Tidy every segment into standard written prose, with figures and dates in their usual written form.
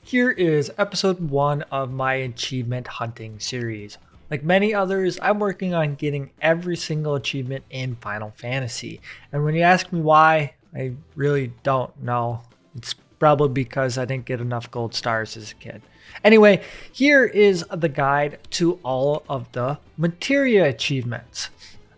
Here is episode 1 of my achievement hunting series. Like many others, I'm working on getting every single achievement in Final Fantasy. And when you ask me why, I really don't know. It's probably because I didn't get enough gold stars as a kid. Anyway, here is the guide to all of the Materia achievements.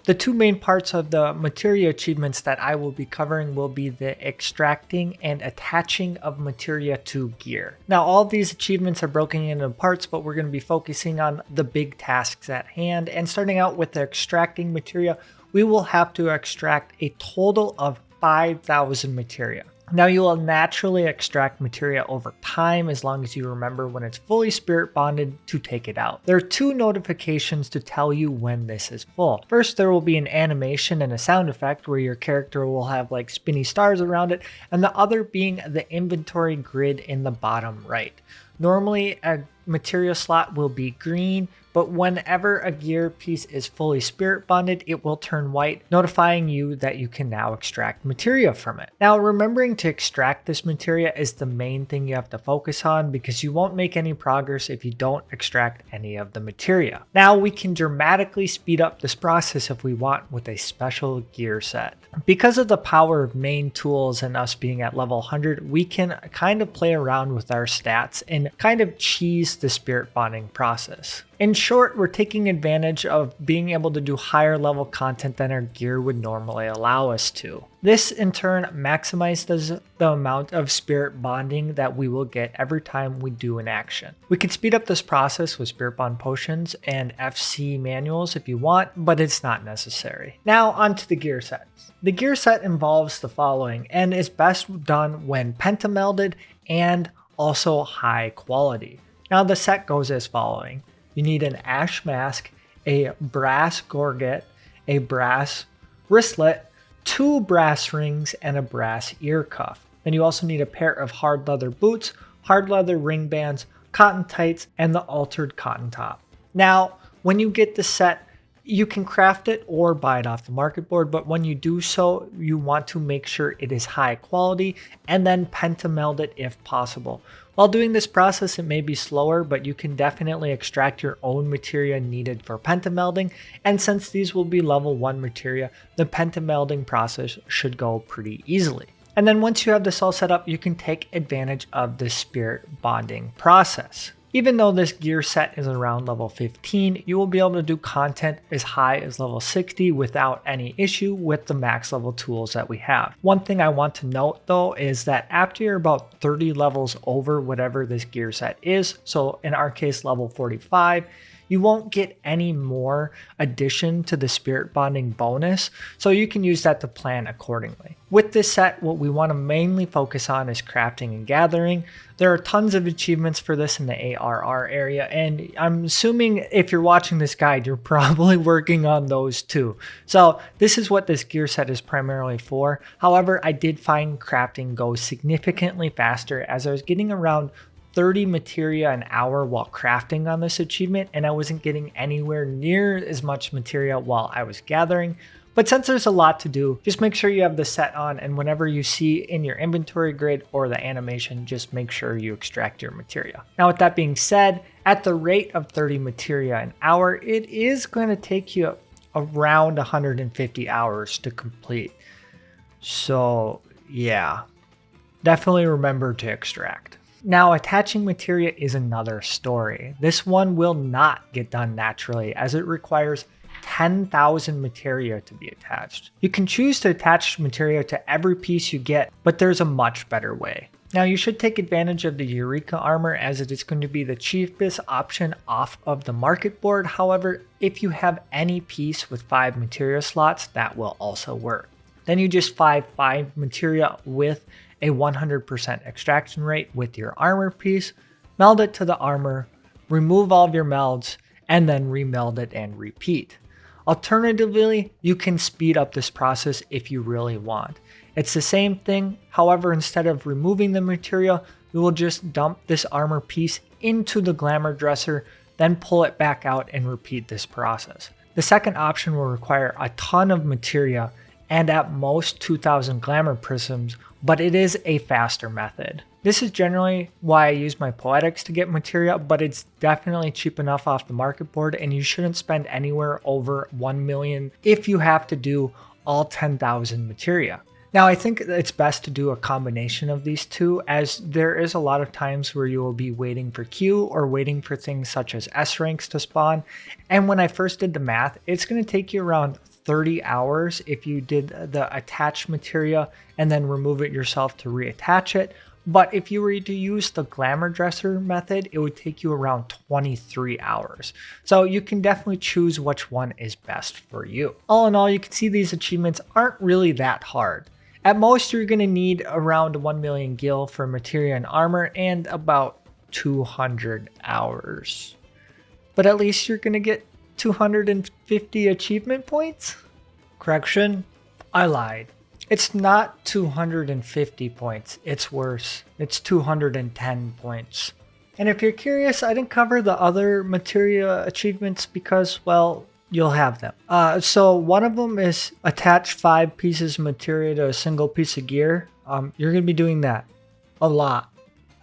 The two main parts of the Materia achievements that I will be covering will be the extracting and attaching of Materia to gear. Now, all of these achievements are broken into parts, but we're going to be focusing on the big tasks at hand. And starting out with the extracting Materia, we will have to extract a total of 5,000 Materia. Now, you will naturally extract Materia over time as long as you remember when it's fully spirit bonded to take it out. There are two notifications to tell you when this is full. First, there will be an animation and a sound effect where your character will have like spinny stars around it, and the other being the inventory grid in the bottom right. Normally, a Materia slot will be green, but whenever a gear piece is fully spirit bonded, it will turn white, notifying you that you can now extract Materia from it. Now, remembering to extract this Materia is the main thing you have to focus on because you won't make any progress if you don't extract any of the Materia. Now, we can dramatically speed up this process if we want with a special gear set. Because of the power of main tools and us being at level 100, we can kind of play around with our stats and kind of cheese the spirit bonding process. In short, we're taking advantage of being able to do higher level content than our gear would normally allow us to. This in turn maximizes the amount of spirit bonding that we will get every time we do an action. We can speed up this process with spirit bond potions and FC manuals if you want, but it's not necessary. Now onto the gear set. The gear set involves the following and is best done when pentamelded and also high quality. Now the set goes as following. You need an ash mask, a brass gorget, a brass wristlet, 2 brass rings, and a brass ear cuff. Then you also need a pair of hard leather boots, hard leather ring bands, cotton tights, and the altered cotton top. Now, when you get the set, you can craft it or buy it off the market board, but when you do so, you want to make sure it is high quality and then pentameld it if possible. While doing this process, it may be slower, but you can definitely extract your own materia needed for pentamelding, and since these will be level 1 materia, the pentamelding process should go pretty easily. And then once you have this all set up, you can take advantage of the spirit bonding process. Even though this gear set is around level 15, you will be able to do content as high as level 60 without any issue with the max level tools that we have. One thing I want to note though is that after you're about 30 levels over whatever this gear set is, so in our case level 45, you won't get any more addition to the spirit bonding bonus, so you can use that to plan accordingly. With this set, what we want to mainly focus on is crafting and gathering. There are tons of achievements for this in the ARR area, and I'm assuming if you're watching this guide, you're probably working on those too. So this is what this gear set is primarily for. However, I did find crafting goes significantly faster as I was getting around 30 materia an hour while crafting on this achievement, and I wasn't getting anywhere near as much materia while I was gathering. But since there's a lot to do, just make sure you have the set on, and whenever you see in your inventory grid or the animation, just make sure you extract your materia. Now with that being said, at the rate of 30 materia an hour, it is going to take you around 150 hours to complete. So yeah, definitely remember to extract. Now, attaching materia is another story. This one will not get done naturally as it requires 10,000 materia to be attached. You can choose to attach materia to every piece you get, but there's a much better way. Now, you should take advantage of the Eureka armor as it is going to be the cheapest option off of the market board. However, if you have any piece with 5 materia slots, that will also work. Then you just 5 materia with a 100% extraction rate with your armor piece, meld it to the armor, remove all of your melds, and then remeld it and repeat. Alternatively, you can speed up this process if you really want. It's the same thing, however, instead of removing the materia, we will just dump this armor piece into the glamour dresser, then pull it back out and repeat this process. The second option will require a ton of materia and at most 2,000 glamour prisms, but it is a faster method. This is generally why I use my Poetics to get Materia, but it's definitely cheap enough off the market board, and you shouldn't spend anywhere over 1 million if you have to do all 10,000 Materia. Now, I think it's best to do a combination of these two, as there is a lot of times where you will be waiting for Q or waiting for things such as S ranks to spawn. And when I first did the math, it's going to take you around 30 hours if you did the attach Materia and then remove it yourself to reattach it. But if you were to use the glamour dresser method, it would take you around 23 hours. So you can definitely choose which one is best for you. All in all, you can see these achievements aren't really that hard. At most, you're going to need around 1 million gil for Materia and armor and about 200 hours. But at least you're going to get 250 achievement points? Correction, I lied. It's not 250 points, it's worse. It's 210 points. And if you're curious, I didn't cover the other Materia achievements because, well, you'll have them. So one of them is attach 5 pieces of Materia to a single piece of gear. You're going to be doing that a lot.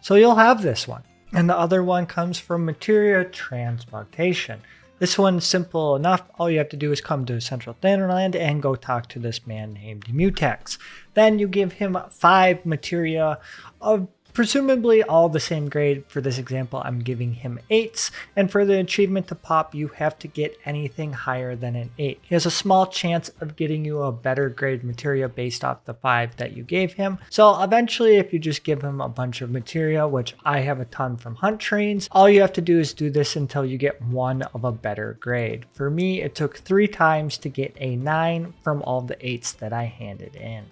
So you'll have this one. And the other one comes from Materia Transmutation. This one's simple enough. All you have to do is come to Central Thanaland and go talk to this man named Mutex. Then you give him 5 Materia of presumably all the same grade. For this example, I'm giving him 8s. And for the achievement to pop, you have to get anything higher than an 8. He has a small chance of getting you a better grade Materia based off the 5 that you gave him. So eventually, if you just give him a bunch of Materia, which I have a ton from hunt trains, all you have to do is do this until you get one of a better grade. For me, it took 3 times to get a 9 from all the 8s that I handed in.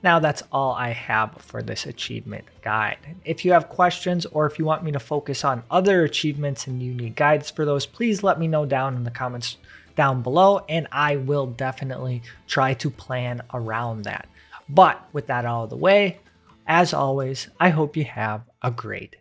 Now that's all I have for this achievement guide. If you have questions or if you want me to focus on other achievements and you need guides for those, please let me know down in the comments down below and I will definitely try to plan around that. But with that out of the way, as always, I hope you have a great